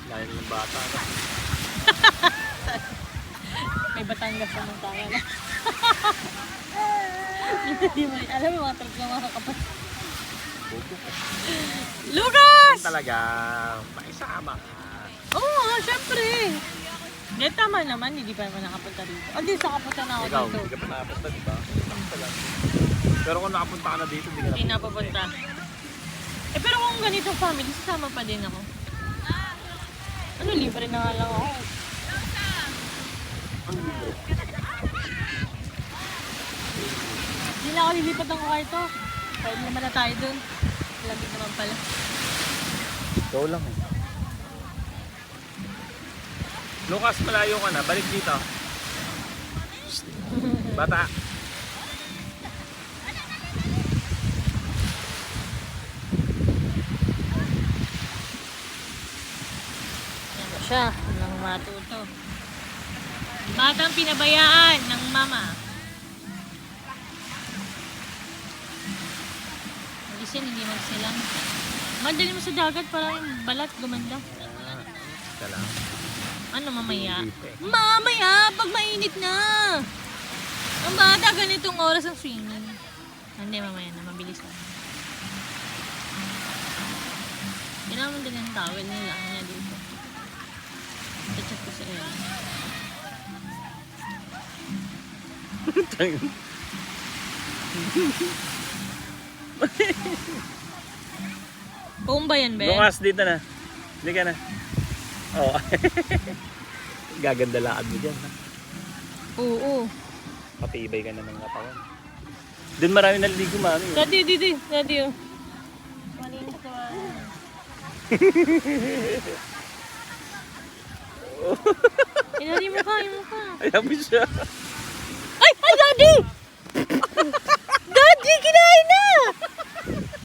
Lain ng bata. No? May Batangas naman tayo. Hindi mo, alam mo mga talaga mga kapatid. Lucas! Talaga, maisama ka. Oo, syempre. Hindi, tama naman, hindi pa naman nakapunta dito. O, di sa kapunta na ako Ikaw, dito. hindi ka pa nakapunta, di ba? Nakita lang. Pero kung nakapunta ka na dito, hindi ka Hindi na napupunta. Eh, pero kung ganitong family, sasama pa din ako. Ano, libre na nga lang ako. Hindi na ako lilipat ng kwarto. Pwede naman na tayo dun. Lamig naman pala. Ikaw lang eh. Lucas, malayo ka na. Balik dito. Bata. Yan ba siya? Walang matuto. Batang pinabayaan ng mama. Alisin, hindi magsilang. Madali mo sa dagat para yung balat gumanda. Ka lang. Ano mamaya? Hindi pa eh. Mamaya, pag mainit na. Ang bata, ganitong oras ang swimming. Hindi, mamaya na. Mabilis lang. Kailangan din ang towel nila. Kanya dito. Chat ko sa Ella. Kung ba yan, Ben? Lucas, dito na. Hindi ka na. Oo. Gaganda lakad mo dyan. Ha? Oo. Patibay ka na ng katawan. Doon marami naliligo, mami. Daddy, Daddy, oh. Malinis ka ba? Daddy, mukha, yung mukha. Ayaw mo siya.